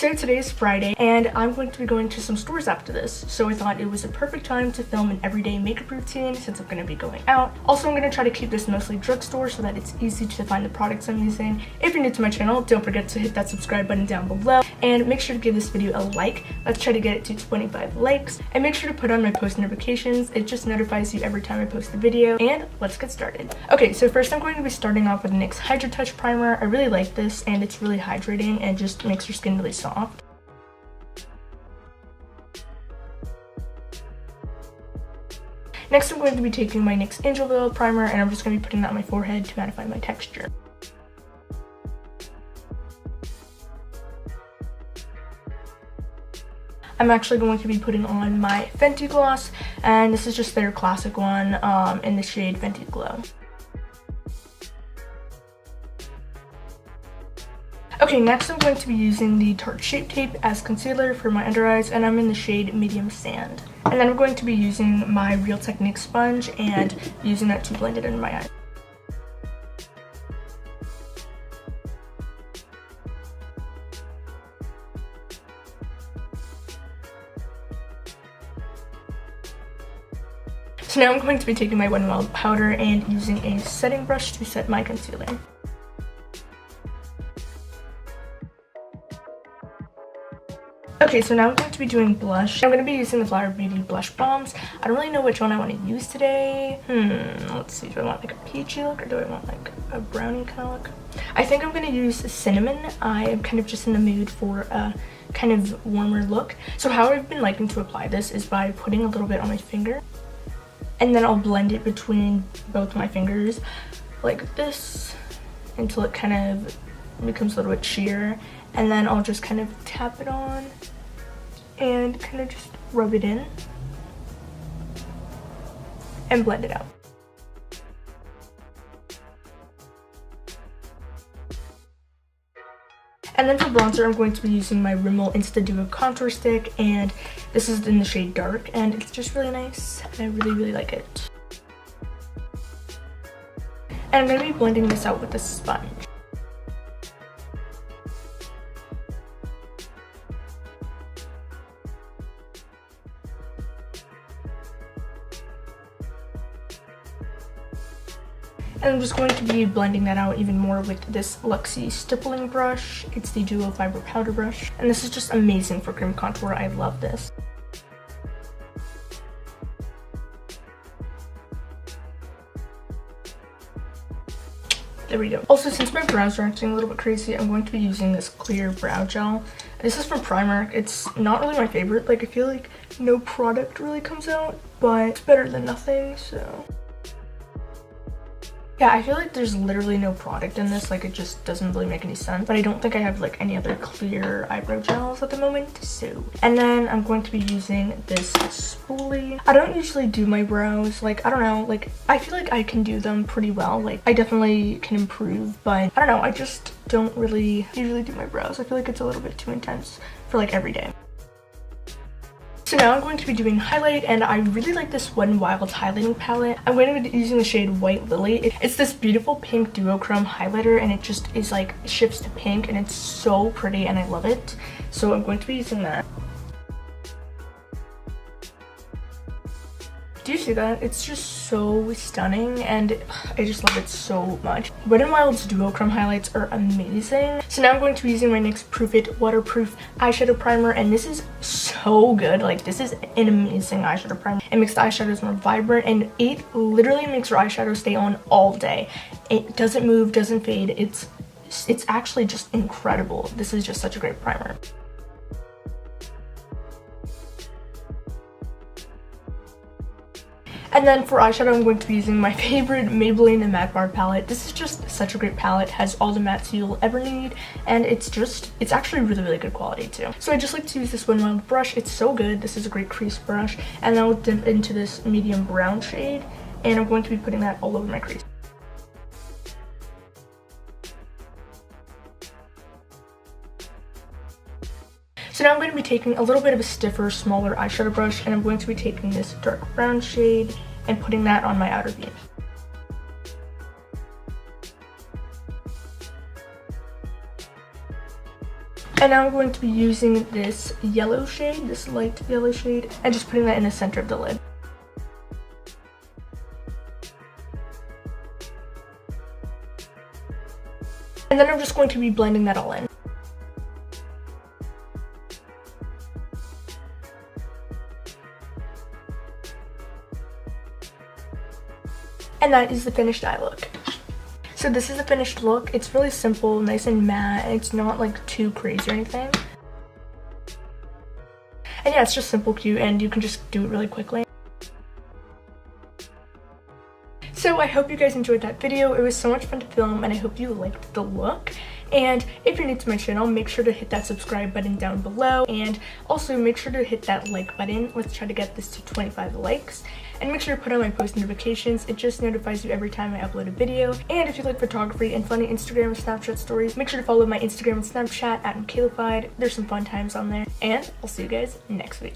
So today is Friday and I'm going to be going to some stores after this, so I thought it was a perfect time to film an everyday makeup routine since I'm going to be going out. Also, I'm going to try to keep this mostly drugstore so that it's easy to find the products I'm using. If you're new to my channel, don't forget to hit that subscribe button down below and make sure to give this video a like. Let's try to get it to 25 likes, and make sure to put on my post notifications. It just notifies you every time I post a video, and let's get started. Okay, so first I'm going to be starting off with NYX Hydra Touch Primer. I really like this and it's really hydrating and just makes your skin really soft. Next, I'm going to be taking my NYX Angel Veil Primer and I'm just going to be putting that on my forehead to mattify my texture. I'm actually going to be putting on my Fenty gloss, and this is just their classic one in the shade Fenty Glow. Okay, next I'm going to be using the Tarte Shape Tape as concealer for my under eyes, and I'm in the shade Medium Sand. And then I'm going to be using my Real Technique sponge and using that to blend it under my eyes. So now I'm going to be taking my Wet n Wild powder and using a setting brush to set my concealer. Okay, so now I'm going to be doing blush. I'm going to be using the Flower Beauty blush bombs. I don't really know which one I want to use today. Let's see. Do I want like a peachy look or do I want like a brownie kind of look? I think I'm going to use cinnamon. I am kind of just in the mood for a kind of warmer look. So how I've been liking to apply this is by putting a little bit on my finger, and then I'll blend it between both my fingers like this until it kind of becomes a little bit sheer, and then I'll just kind of tap it on and kind of just rub it in and blend it out. And then for bronzer, I'm going to be using my Rimmel Insta Duo Contour Stick, and this is in the shade Dark, and it's just really nice, and I really like it. And I'm going to be blending this out with a sponge. And I'm just going to be blending that out even more with this Luxie stippling brush. It's the Duo Fiber Powder Brush, and this is just amazing for cream contour. I love this. There we go. Also, since my brows are acting a little bit crazy, I'm going to be using this clear brow gel. This is from Primark. It's not really my favorite. Like, I feel like no product really comes out, but it's better than nothing, so... Yeah, I feel like there's literally no product in this, like it just doesn't really make any sense, but I don't think I have like any other clear eyebrow gels at the moment, so. And then I'm going to be using this spoolie. I don't usually do my brows, like, I don't know, like, I feel like I can do them pretty well, like, I definitely can improve, but I don't know, I just don't really usually do my brows. I feel like it's a little bit too intense for like every day. So now I'm going to be doing highlight, and I really like this Wet n Wild highlighting palette. I'm going to be using the shade White Lily. It's this beautiful pink duochrome highlighter, and it just is like shifts to pink, and it's so pretty and I love it. So I'm going to be using that. Do you see that? It's just so stunning and I just love it so much. Wet n Wild's duochrome highlights are amazing. So now I'm going to be using my NYX Proof It Waterproof Eyeshadow Primer, and this is so good. Like, this is an amazing eyeshadow primer. It makes the eyeshadows more vibrant, and it literally makes your eyeshadow stay on all day. It doesn't move, doesn't fade. It's actually just incredible. This is just such a great primer. And then for eyeshadow, I'm going to be using my favorite Maybelline Matte Bar palette. This is just such a great palette, has all the mattes you'll ever need, and it's actually really good quality too. So I just like to use this Wet n Wild brush. It's so good. This is a great crease brush, and then I'll dip into this medium brown shade, and I'm going to be putting that all over my crease. So now I'm going to be taking a little bit of a stiffer, smaller eyeshadow brush, and I'm going to be taking this dark brown shade and putting that on my outer V. And now I'm going to be using this yellow shade, this light yellow shade, and just putting that in the center of the lid. And then I'm just going to be blending that all in. And that is the finished eye look. So this is the finished look. It's really simple, nice and matte, and it's not like too crazy or anything. And yeah, it's just simple, cute, and you can just do it really quickly. So I hope you guys enjoyed that video. It was so much fun to film, and I hope you liked the look. And if you're new to my channel, make sure to hit that subscribe button down below, and also make sure to hit that like button. Let's try to get this to 25 likes. And make sure to put on my post notifications. It just notifies you every time I upload a video. And if you like photography and funny Instagram or Snapchat stories, make sure to follow my Instagram and Snapchat at michaelafiedyt. There's some fun times on there. And I'll see you guys next week.